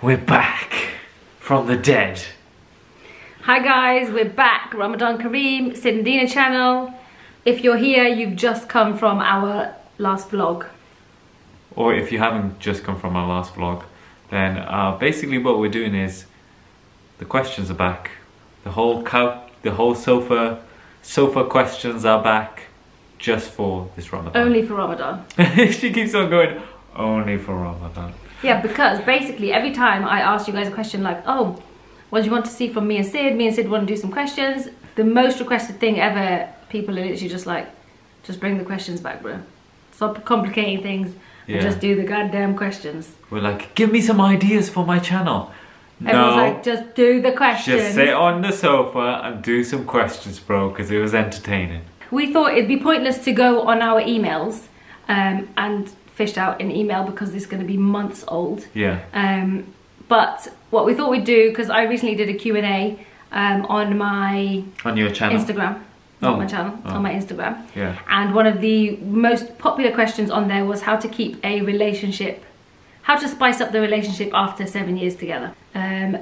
We're back from the dead. Hi guys, we're back. Ramadan Kareem, Sid and Dina channel. If you're here, you've just come from our last vlog. Or if you haven't just come from our last vlog, then basically what we're doing is the questions are back. The whole sofa questions are back just for this Ramadan. Only for Ramadan. She keeps on going, only for Ramadan. Yeah, because basically every time I ask you guys a question like, oh, what do you want to see from me and Sid? Me and Sid want to do some questions. The most requested thing ever, people are literally just like, just bring the questions back, bro. Stop complicating things and just do the goddamn questions. We're like, give me some ideas for my channel. Everyone's like, just do the questions. Just sit on the sofa and do some questions, bro, because it was entertaining. We thought it'd be pointless to go on our emails and fished out an email because this is going to be months old. Yeah. But what we thought we'd do, because I recently did a Q&A on my... On your channel? Instagram. Not my channel, on my Instagram. Yeah. And one of the most popular questions on there was how to keep a relationship, how to spice up the relationship after 7 years together.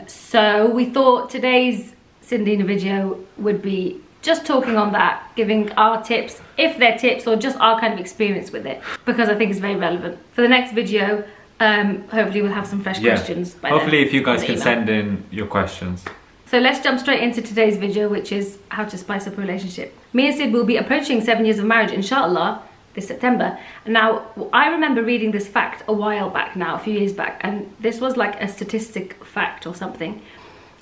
So we thought today's Sid and Dina video would be just talking on that, giving our tips, if they're tips or just our kind of experience with it, because I think it's very relevant. For the next video, hopefully we'll have some fresh questions by hopefully then, if you guys can send in your questions. So let's jump straight into today's video, which is how to spice up a relationship. Me and Sid will be approaching 7 years of marriage, inshallah, this September. Now, I remember reading this fact a while back now, a few years back, and this was like a statistic fact or something,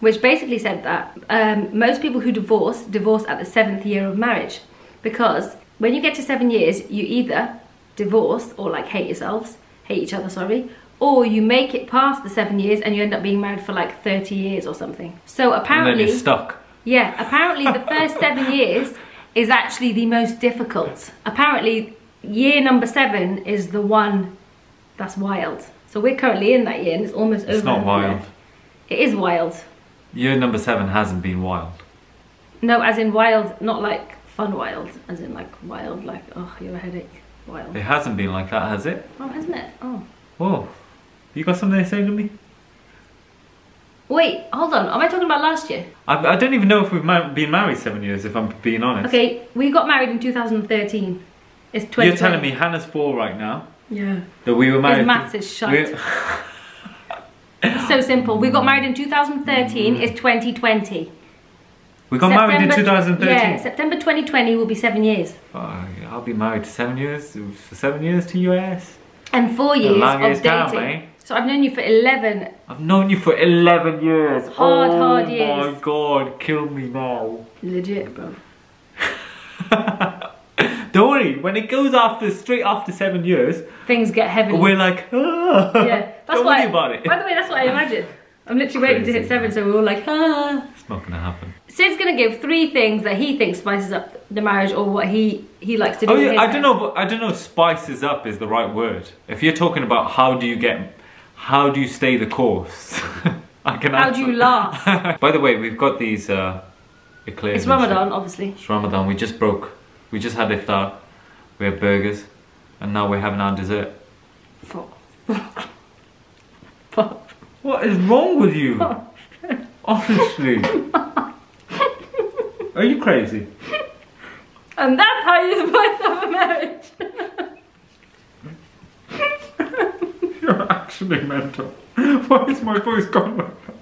which basically said that most people who divorce at the 7th year of marriage, because when you get to 7 years, you either divorce or like hate each other, sorry, or you make it past the 7 years and you end up being married for like 30 years or something. So apparently... And then you're stuck. Yeah, apparently the first 7 years is actually the most difficult. Apparently year number 7 is the one that's wild. So we're currently in that year and it's almost over. It's not wild. It is wild. Year number 7 hasn't been wild. No, as in wild, not like fun wild, as in like wild, like, oh, you have a headache, wild. It hasn't been like that, has it? Oh, hasn't it? Oh. Whoa. You got something to say to me? Wait, hold on, am I talking about last year? I don't even know if we've been married 7 years, if I'm being honest. Okay, we got married in 2013. It's 2020. You're telling me Hannah's 4 right now? Yeah. That we were married... His maths is shite. It's so simple. We got married in 2013, it's 2020. We got married in 2013? Yeah, September 2020 will be 7 years. I'll be married to 7 years, for 7 years to US. And 4 years of dating. Mate. So I've known you for 11. I've known you for 11 years. Hard years. Oh my god, kill me now. Legit, bro. Don't worry, when it goes straight after 7 years, things get heavy. We're like, ah. Yeah, that's don't worry about it. By the way, that's what I imagine. I'm literally waiting to hit 7, so we're all like, ah. It's not gonna happen. Sid's gonna give 3 things that he thinks spices up the marriage, or what he likes to do. Oh yeah, I don't know if spices up is the right word. If you're talking about how do you stay the course, I can answer. How do you laugh? By the way, we've got these eclairs. It's Ramadan, obviously. It's Ramadan. We just had iftar. We had burgers, and now we're having our dessert. Fuck. What is wrong with you? Honestly. Are you crazy? And that's how you spice up a marriage. You're actually mental. Why is my voice gone like that?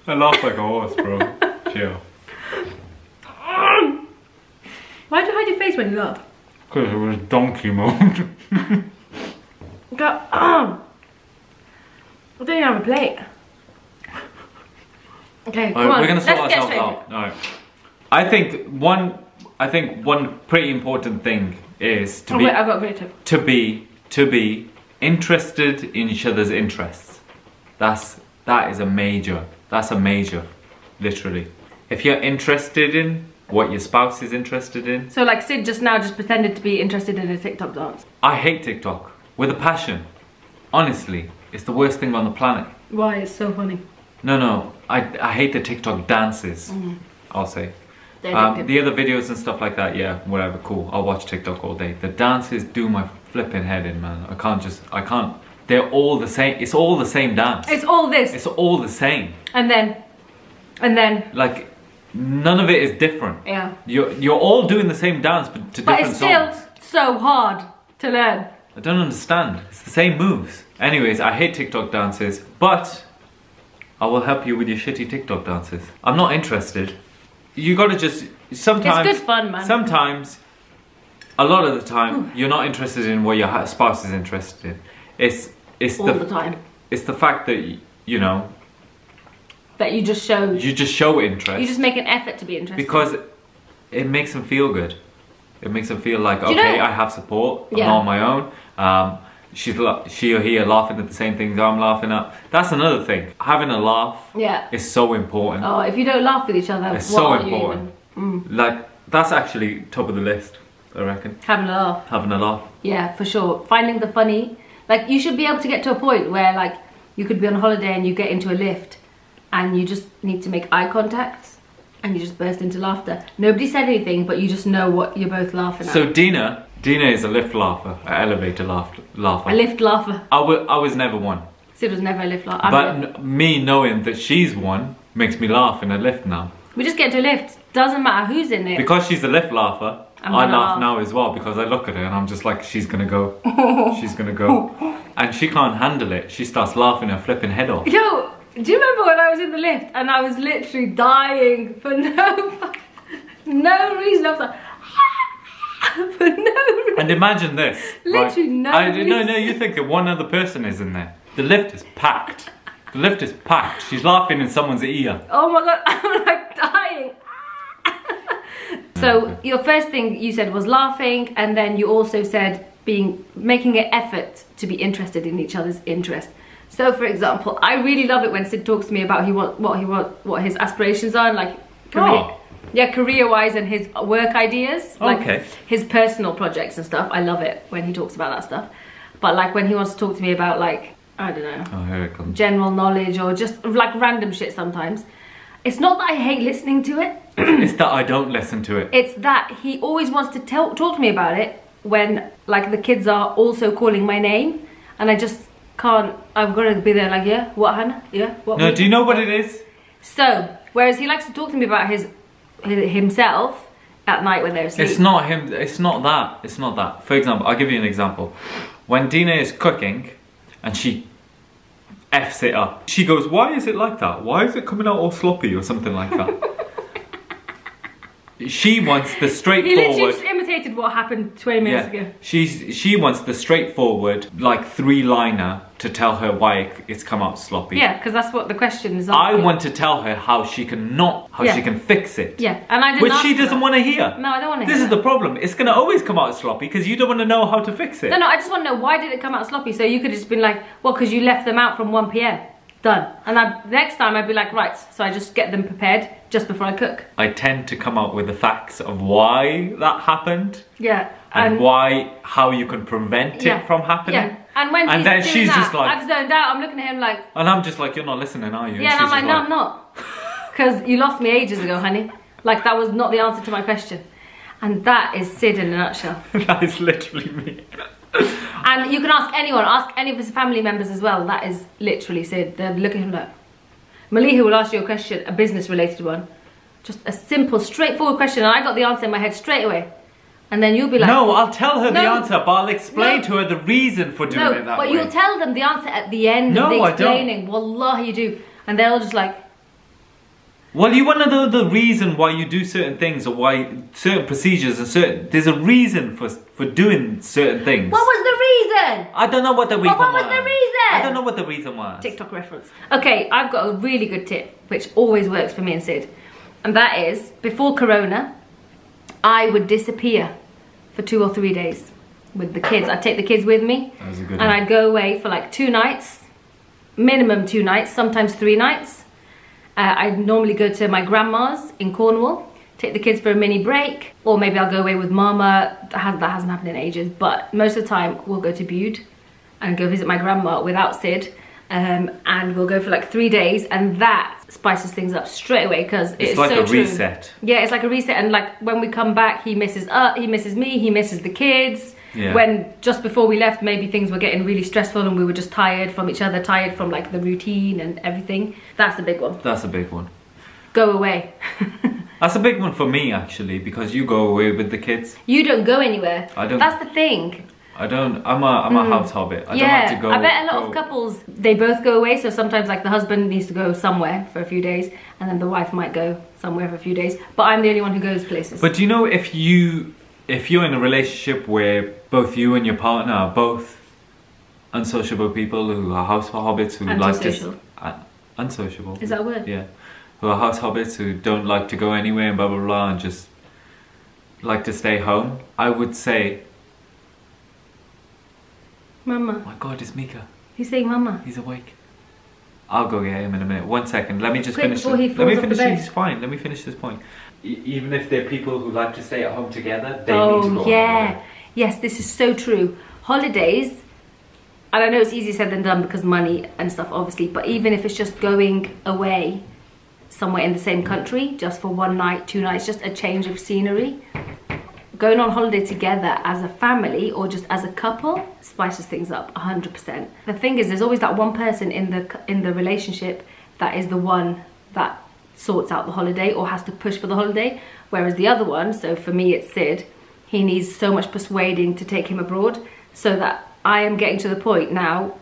I laugh like a horse, bro. Chill. Why'd you hide your face when you laughed? Because it was donkey mode. I don't even have a plate. Okay, come on. We're gonna sort Let's get ourselves out. Alright. I think one pretty important thing is to wait, I've got a great tip. To be interested in each other's interests. That is a major. That's a major, literally. If you're interested in what your spouse is interested in. So like Sid just pretended to be interested in a TikTok dance. I hate TikTok. with a passion. Honestly, it's the worst thing on the planet. Why? It's so funny. No, I hate the TikTok dances, I'll say. The other videos and stuff like that, yeah, whatever, cool. I'll watch TikTok all day. The dances do my flipping head in, man. I can't. They're all the same. It's all the same dance. It's all this. It's all the same. And then. Like, none of it is different. Yeah. You're all doing the same dance, but to different songs. But it's still so hard to learn. I don't understand. It's the same moves. Anyways, I hate TikTok dances, but I will help you with your shitty TikTok dances. I'm not interested. You gotta just, sometimes... It's good fun, man. Sometimes, a lot of the time, you're not interested in what your spouse is interested in. It's all the time. It's the fact that, you know... That you just show... You just show interest. You just make an effort to be interested. Because it makes them feel good. It makes them feel like, okay, I have support. I'm not on my own. She or he are laughing at the same things I'm laughing at. That's another thing. Having a laugh is so important. Oh, if you don't laugh with each other, it's what so are important. You even? Like, that's actually top of the list, I reckon. Having a laugh. Having a laugh. Yeah, for sure. Finding the funny. Like, you should be able to get to a point where, like, you could be on holiday and you get into a lift and you just need to make eye contact and you just burst into laughter. Nobody said anything, but you just know what you're both laughing at. So Dina is a lift laugher, an elevator laugher. A lift laugher. I was never one. Sid was never a lift laugher. But me knowing that she's one makes me laugh in a lift now. We just get into a lift. Doesn't matter who's in it. Because she's a lift laugher, I laugh now as well because I look at her and I'm just like, she's gonna go. She's gonna go. And she can't handle it. She starts laughing her flipping head off. Yo, do you remember when I was in the lift and I was literally dying for no reason? I was like, for no reason. And imagine this. Literally right? no reason. No, you think that one other person is in there. The lift is packed. The lift is packed. She's laughing in someone's ear. Oh my god, I'm like dying. So your first thing you said was laughing, and then you also said making an effort to be interested in each other's interest. So for example, I really love it when Sid talks to me about what his aspirations are, like career-wise and his work ideas, like his personal projects and stuff. I love it when he talks about that stuff. But like when he wants to talk to me about, like, I don't know, oh, here it comes. General knowledge or just like random shit sometimes. It's not that I hate listening to it. It's that I don't listen to it. It's that he always wants to talk to me about it when, like, the kids are also calling my name and I just can't. I've got to be there like, yeah, what, Hannah? Yeah, what? No, do you know what it is? So, whereas he likes to talk to me about himself at night when they're asleep. It's not him. It's not that. It's not that. For example, I'll give you an example. When Dina is cooking and she F's it up, she goes, why is it like that? Why is it coming out all sloppy or something like that? She wants the straightforward... He literally just imitated what happened 20 minutes ago. She wants the straightforward, like, three-liner to tell her why it's come out sloppy. Yeah, because that's what the question is. I want to tell her how she can she can fix it. Yeah, and I didn't Which she doesn't want to hear. No, I don't want to hear This is the problem. It's going to always come out sloppy because you don't want to know how to fix it. No, I just want to know, why did it come out sloppy? So you could have just been like, well, because you left them out from 1 PM. Done. And next time I'd be like, right, so I just get them prepared just before I cook. I tend to come up with the facts of why that happened. Yeah. And how you can prevent it from happening. Yeah. And when she's just like, I've zoned out, I'm looking at him like... And I'm just like, you're not listening, are you? Yeah, and I'm like, no, I'm not. Because you lost me ages ago, honey. Like, that was not the answer to my question. And that is Sid in a nutshell. That is literally me. And you can ask anyone, ask any of his family members as well. That is literally Sid. They'll look at him like... Maliha will ask you a question, a business related one. Just a simple, straightforward question. And I got the answer in my head straight away. And then you'll be like... No, I'll tell her the answer, but I'll explain to her the reason for doing it that way. But you'll tell them the answer at the end of the explaining. Wallahi, you do. And they'll just like... Well, you want to know the reason why you do certain things or why certain procedures and there's a reason for doing certain things. What was the reason? I don't know what the reason was. What was the reason? I don't know what the reason was. TikTok reference. Okay, I've got a really good tip, which always works for me and Sid. And that is, before Corona, I would disappear for 2 or 3 days with the kids. I'd take the kids with me. That was a good one. I'd go away for like 2 nights, minimum 2 nights, sometimes 3 nights. I'd normally go to my grandma's in Cornwall, take the kids for a mini break, or maybe I'll go away with Mama. That hasn't happened in ages, but most of the time we'll go to Bude and go visit my grandma without Sid. And we'll go for like 3 days, and that spices things up straight away because it's like so a reset. Yeah, it's like a reset, and like when we come back, he misses he misses me, he misses the kids. Yeah. When just before we left, maybe things were getting really stressful and we were just tired from each other, tired from like the routine and everything. That's a big one. That's a big one. Go away. That's a big one for me actually, because you go away with the kids. You don't go anywhere. I don't. That's the thing. I don't. I'm a house hobbit. I don't like to go. I bet a lot of couples, they both go away. So sometimes like the husband needs to go somewhere for a few days, and then the wife might go somewhere for a few days. But I'm the only one who goes places. But do you know, if you're in a relationship where both you and your partner are both unsociable people who are house hobbits who like to unsociable. Is that a word? Yeah. Who are house hobbits who don't like to go anywhere and blah blah blah and just like to stay home, I would say, Mama. Oh my God, it's Mika. He's saying Mama. He's awake. I'll go get him in a minute. 1 second. Let me just finish. Let me finish. He's fine. Let me finish this point. Even if they're people who like to stay at home together, they need to go on holiday. Yes, this is so true. Holidays, and I know it's easier said than done because money and stuff, obviously. But even if it's just going away somewhere in the same country, just for 1 night, 2 nights, just a change of scenery. Going on holiday together as a family or just as a couple spices things up 100%. The thing is, there's always that one person in the relationship that is the one that sorts out the holiday or has to push for the holiday, whereas the other one, so for me it's Sid, he needs so much persuading to take him abroad, so that I am getting to the point now.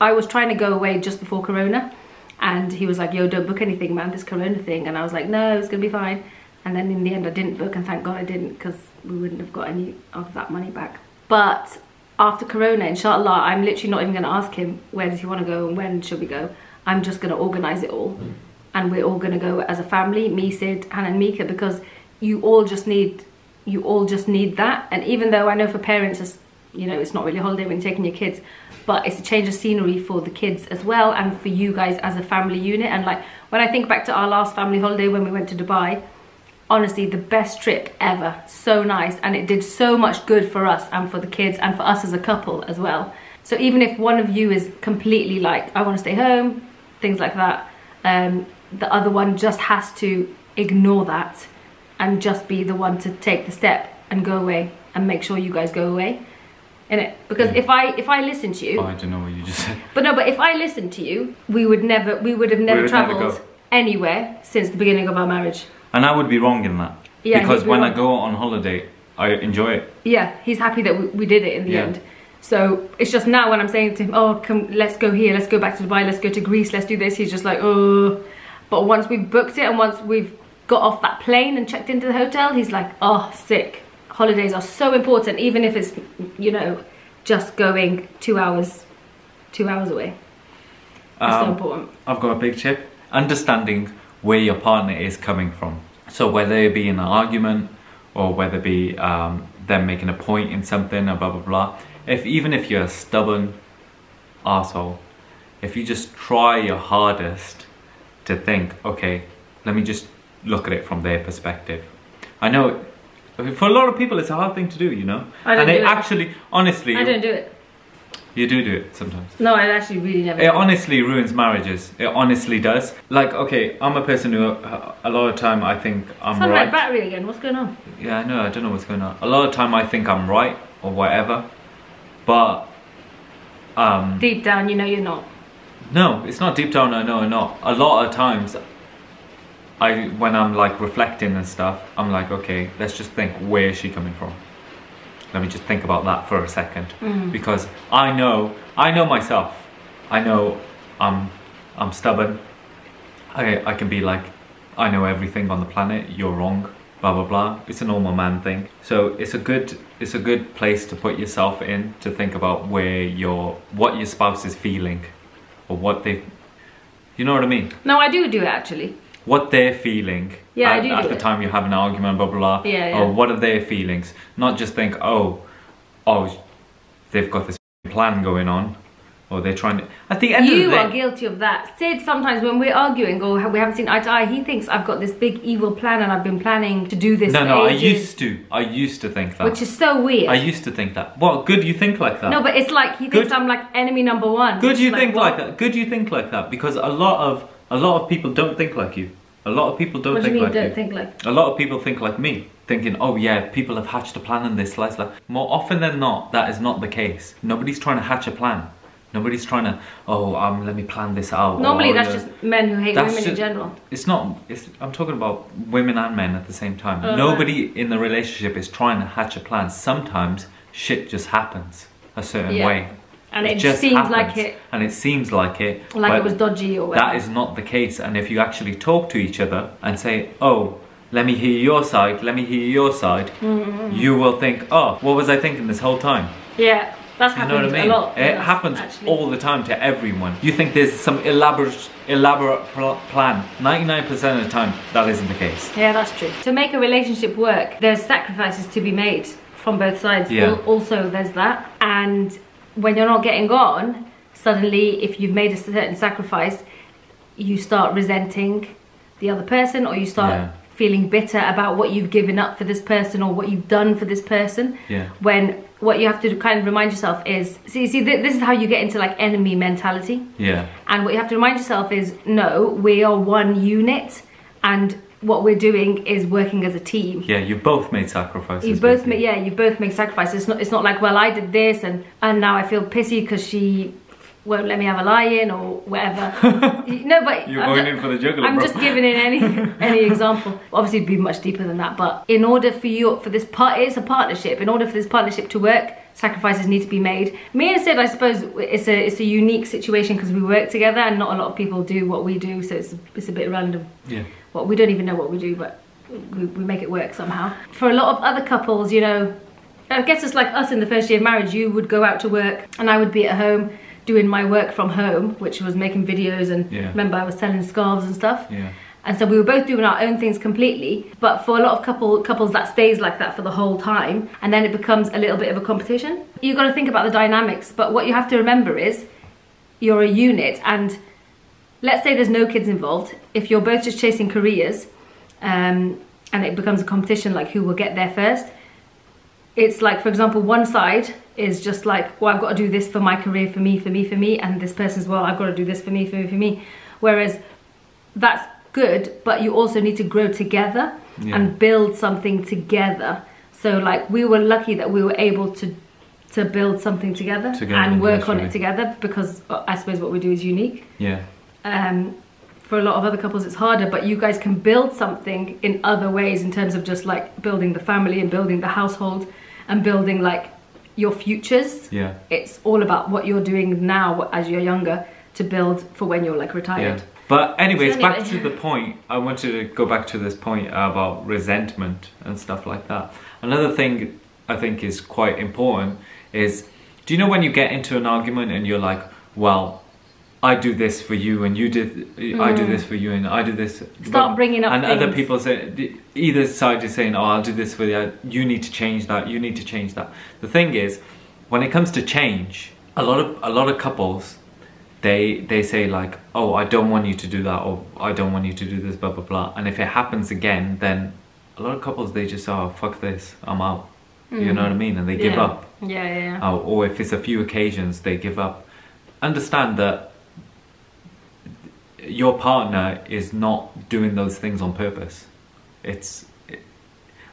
I was trying to go away just before Corona, and he was like, yo, don't book anything, man, this Corona thing, and I was like, no, it's gonna be fine. And then in the end I didn't book, and thank God I didn't, because we wouldn't have got any of that money back. But after Corona, inshallah, I'm literally not even going to ask him where does he want to go and when should we go. I'm just going to organise it all, and we're all going to go as a family, me, Sid, Hannah and Mika, because you all just need that. And even though I know for parents, it's, you know, it's not really a holiday when you're taking your kids, but it's a change of scenery for the kids as well, and for you guys as a family unit. And like when I think back to our last family holiday when we went to Dubai, honestly, the best trip ever. So nice, and it did so much good for us and for the kids and for us as a couple as well. So even if one of you is completely like, I want to stay home, things like that, the other one just has to ignore that and just be the one to take the step and go away and make sure you guys go away. Innit? Because if I listen to you, oh, I don't know what you just said. But if I listened to you, we would have never travelled anywhere since the beginning of our marriage. And I would be wrong in that. Yeah, because when I go on holiday, I enjoy it. Yeah, he's happy that we did it in the end. So it's just now when I'm saying to him, oh, let's go here, let's go back to Dubai, let's go to Greece, let's do this, he's just like, oh. But once we've booked it and once we've got off that plane and checked into the hotel, he's like, oh, sick. Holidays are so important, even if it's, you know, just going 2 hours away. It's so important. I've got a big tip. Understanding where your partner is coming from. So whether it be in an argument or whether it be them making a point in something or blah blah blah. Even if you're a stubborn arsehole, if you just try your hardest to think, okay, let me just look at it from their perspective. I know for a lot of people it's a hard thing to do, you know? Honestly, I don't do it. You do it sometimes. No, I actually really never. It honestly ruins marriages. It honestly does. Like, okay, I'm a person who a lot of time I think I'm Sound right. like battery again. What's going on? Yeah, I know. I don't know what's going on. A lot of time I think I'm right or whatever, but deep down, you know you're not. No, it's not deep down. I know I'm not. A lot of times, when I'm like reflecting and stuff, I'm like, okay, let's just think, where is she coming from? Let me just think about that for a second, because I know myself. I know I'm stubborn. I can be like, I know everything on the planet. You're wrong. Blah blah blah. It's a normal man thing. So it's a good place to put yourself in, to think about what your spouse is feeling, or what they, you know what I mean? No, I do it actually. What they're feeling at the time you have an argument, blah blah blah. Or what are their feelings? Not just think, oh, they've got this plan going on. or they're trying to. At the end of the You day, are guilty of that. Sid, sometimes when we're arguing or we haven't seen eye to eye, he thinks I've got this big evil plan and I've been planning to do this for I ages. I used to think that. Which is so weird. I used to think that. Well, good you think like that. No, but it's like he thinks I'm like enemy number one. Good you think like that. Good you think like that, because a lot of people don't think like you. A lot of people don't think like you. Don't think like? A lot of people think like me, thinking, oh yeah, people have hatched a plan in this, like. More often than not, that is not the case. Nobody's trying to hatch a plan. Nobody's trying to, let me plan this out. Normally that's just men who hate women in general. I'm talking about women and men at the same time. Oh, Nobody in the relationship is trying to hatch a plan. Sometimes shit just happens a certain way. And it just seems like it. And it seems like it. Like it was dodgy or whatever. That is not the case. And if you actually talk to each other and say, oh, let me hear your side, let me hear your side, you will think, oh, what was I thinking this whole time? Yeah. That's happened a lot. It happens all the time to everyone. You think there's some elaborate plan. 99% of the time, that isn't the case. Yeah, that's true. To make a relationship work, there's sacrifices to be made from both sides. Yeah. Also, there's that. And when you're not getting on, suddenly, if you've made a certain sacrifice, you start resenting the other person, or you start feeling bitter about what you've given up for this person or what you've done for this person. Yeah. When what you have to kind of remind yourself is, see, this is how you get into like enemy mentality. Yeah. And what you have to remind yourself is, no, we are one unit, and what we're doing is working as a team. Yeah, you've both made sacrifices. You've both made sacrifices. It's not like, well, I did this and now I feel pissy because she won't let me have a lie-in or whatever. No, but you're going in for the juggler. I'm just giving in any example. Obviously, it'd be much deeper than that. But in order for it's a partnership. In order for this partnership to work, sacrifices need to be made. Me and Sid, I suppose, it's a unique situation because we work together, and not a lot of people do what we do. So it's a bit random. Yeah. Well, we don't even know what we do, but we make it work somehow. For a lot of other couples, you know, I guess it's like us in the first year of marriage. You would go out to work, and I would be at home doing my work from home, which was making videos, and remember I was selling scarves and stuff. Yeah. And so we were both doing our own things completely. But for a lot of couples that stays like that for the whole time, and then it becomes a little bit of a competition. You've got to think about the dynamics, but what you have to remember is you're a unit, and let's say there's no kids involved. If you're both just chasing careers, and it becomes a competition, like who will get there first, it's like, for example, one side is just like, well, I've got to do this for my career, for me, and this person's, well, I've got to do this for me. Whereas that's good, but you also need to grow together and build something together. So like, we were lucky that we were able to build something together and work on it together, because I suppose what we do is unique. Yeah. For a lot of other couples it's harder, but you guys can build something in other ways, in terms of just like building the family and building the household and building like your futures. Yeah. It's all about what you're doing now as you're younger to build for when you're like retired. Yeah. But anyways, back to the point. I wanted to go back to this point about resentment and stuff like that. Another thing I think is quite important is, do you know when you get into an argument and you're like, well, I do this for you and you did, I do this for you and I do this. Start bringing up things. other people say, either side is saying, oh, I'll do this for you, you need to change that, you need to change that. The thing is, when it comes to change, a lot of couples, they say like, oh, I don't want you to do that, or I don't want you to do this, blah, blah, blah. And if it happens again, then a lot of couples, they just, oh, fuck this, I'm out. You know what I mean? And they give up. Yeah. Oh, or if it's a few occasions, they give up. Understand that your partner is not doing those things on purpose.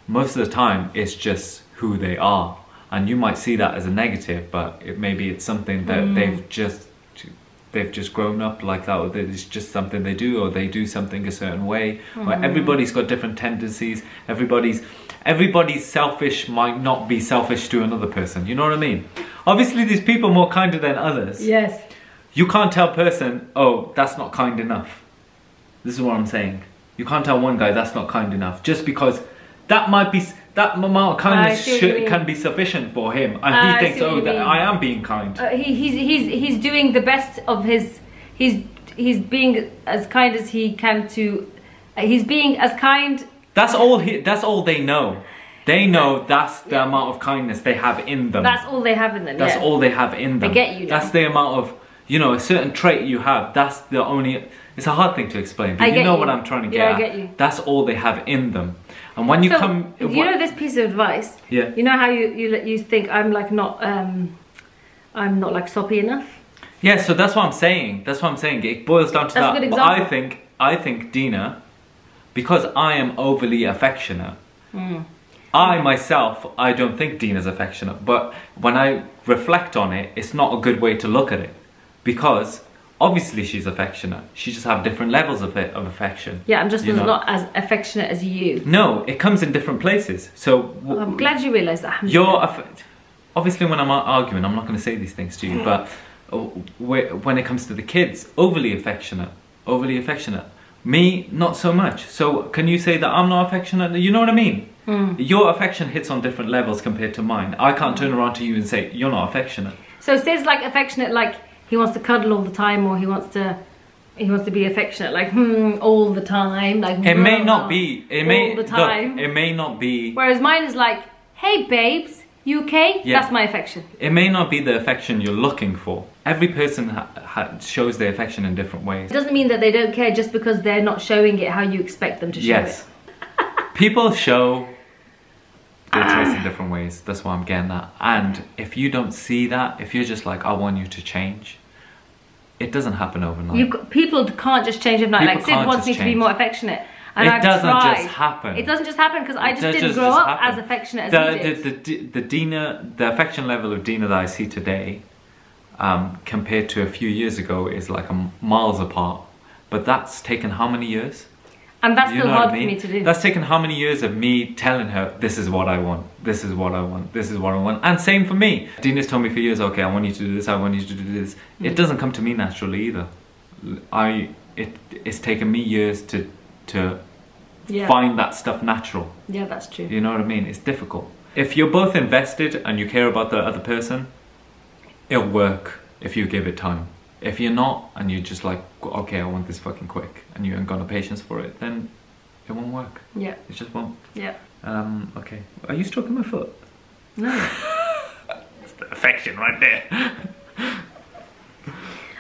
Most of the time, it's just who they are. And you might see that as a negative, but maybe it's something that they've just grown up like that, or it's just something they do, or they do something a certain way. Or everybody's got different tendencies. Everybody's selfish might not be selfish to another person. You know what I mean? Obviously, there's people more kinder than others. Yes. You can't tell a person, oh, that's not kind enough. This is what I'm saying. You can't tell one guy that's not kind enough, just because that amount of kindness can be sufficient for him, and he thinks, oh, that I am being kind. He's doing the best of his. He's being as kind as he can to. He's being as kind. That's all they know. They know that's the amount of kindness they have in them. That's all they have in them. That's all they have in them. They get you now. That's the amount of you know, a certain trait you have, that's the only, it's a hard thing to explain, but you know what I'm trying to get at. I get you. That's all they have in them. And when you come... You know this piece of advice? Yeah. You know how you think I'm like not, I'm not like soppy enough? Yeah, so that's what I'm saying. That's what I'm saying. It boils down to that. A good But example. I think Dina, because I am overly affectionate, I myself, I don't think Dina's affectionate, but when I reflect on it, it's not a good way to look at it. Because obviously she's affectionate. She just have different levels of affection. Yeah, I'm just not as affectionate as you. No, it comes in different places. So I'm glad you realise that. Obviously when I'm arguing, I'm not going to say these things to you, but when it comes to the kids, overly affectionate. Me, not so much. So can you say that I'm not affectionate? You know what I mean? Your affection hits on different levels compared to mine. I can't turn around to you and say, you're not affectionate. So Sid's like affectionate, like he wants to cuddle all the time, or he wants to be affectionate, like all the time. Like it may not be. All the time. Look, it may not be. Whereas mine is like, hey babes, you okay? Yeah. That's my affection. It may not be the affection you're looking for. Every person shows their affection in different ways. It doesn't mean that they don't care just because they're not showing it how you expect them to show it. People show their traits in different ways. That's what I'm getting at. And if you don't see that, if you're just like, I want you to change, it doesn't happen overnight. People can't just change overnight. Like Sid wants me to be more affectionate. And it doesn't just happen. It doesn't just happen because I just didn't grow up as affectionate as you did. The Dina, the affection level of Dina that I see today, compared to a few years ago, is like miles apart. But that's taken how many years? And that's still hard for me to do. That's taken how many years of me telling her, this is what I want, this is what I want, this is what I want. And same for me. Dina's told me for years, okay, I want you to do this, I want you to do this. It doesn't come to me naturally either. It's taken me years to find that stuff natural. Yeah, that's true. You know what I mean? It's difficult. If you're both invested and you care about the other person, it'll work if you give it time. If you're not, and you're just like, okay, I want this fucking quick, and you ain't got no patience for it, then it won't work. Yeah. It just won't. Yeah. Okay. Are you stroking my foot? No. It's the affection right there.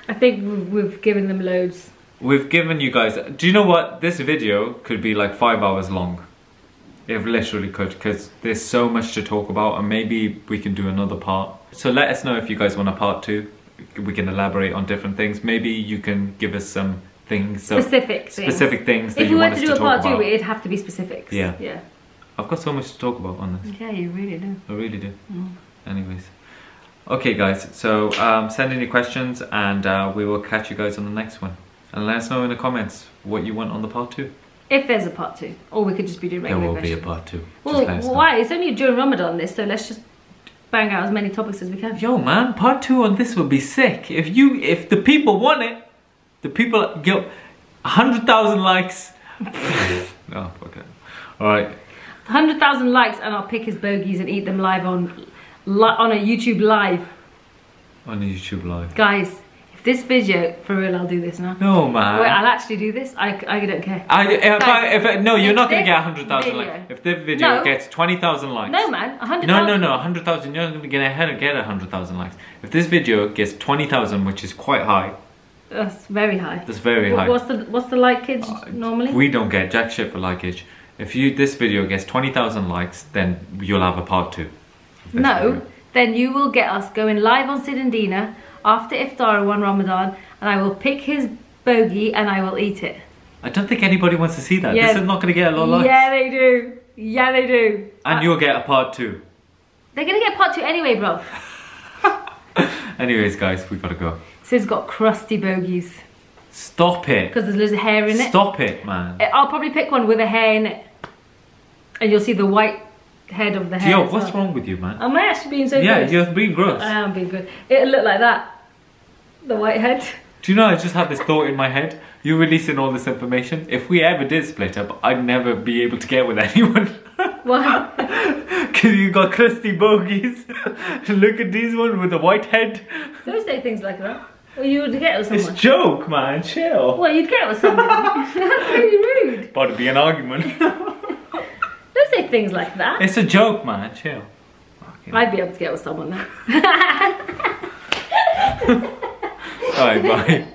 I think we've given them loads. We've given you guys... Do you know what? This video could be like 5 hours long. It literally could, because there's so much to talk about, and maybe we can do another part. So let us know if you guys want a part 2. We can elaborate on different things. Maybe you can give us some things. Specific things that you want us to talk about. If you were to do a part 2, it'd have to be specifics. Yeah. Yeah. I've got so much to talk about on this. Yeah, you really do. I really do. Anyways. Okay guys, so send in your questions and we will catch you guys on the next one. And let us know in the comments what you want on the part 2. If there's a part 2. Or we could just be doing regular There will be a part 2. Well, why? It's only during Ramadan this, so let's just bang out as many topics as we can. Yo man, part 2 on this would be sick. If the people want it, the people get 100,000 likes. Oh, fuck it. Alright. 100,000 likes and I'll pick his bogies and eat them live on a YouTube live. On a YouTube live. Guys, if this video, for real, I'll do this now. No man. Wait, I'll actually do this. I don't care. No, you're not going to get 100,000 likes. If this video gets 20,000 likes. No man, 100,000. No, 100,000. You're not going to get 100,000 likes. If this video gets 20,000, which is quite high. That's very high. That's very high. What's the likeage normally? We don't get jack shit for likeage. If this video gets 20,000 likes, then you'll have a part 2. No, then you will get us going live on Sid and Dina after iftar on Ramadan, and I will pick his bogey and I will eat it. I don't think anybody wants to see that. Yeah. This is not going to get a lot of likes. Yeah, they do. Yeah, they do. And you'll get a part 2. They're going to get part 2 anyway, bro. Anyways, guys, we got to go. Sid's got crusty bogies. Stop it. Because there's loads of hair in it. Stop it, man. I'll probably pick one with a hair in it. And you'll see the white head of the hair. Yo, what's wrong with you, man? Am I actually being so gross? Yeah, you're being gross. I am being gross. It'll look like that. The white head. Do you know, I just had this thought in my head. You're releasing all this information. If we ever did split up, I'd never be able to get with anyone. Why? Because you got crusty bogies. Look at these ones with the white head. Don't say things like that. Or you would get with someone. It's a joke, man. Chill. Well, you'd get with someone. That's really rude. About to be an argument. Don't say things like that. It's a joke, man. Chill. I'd be able to get with someone now. Alright, bye.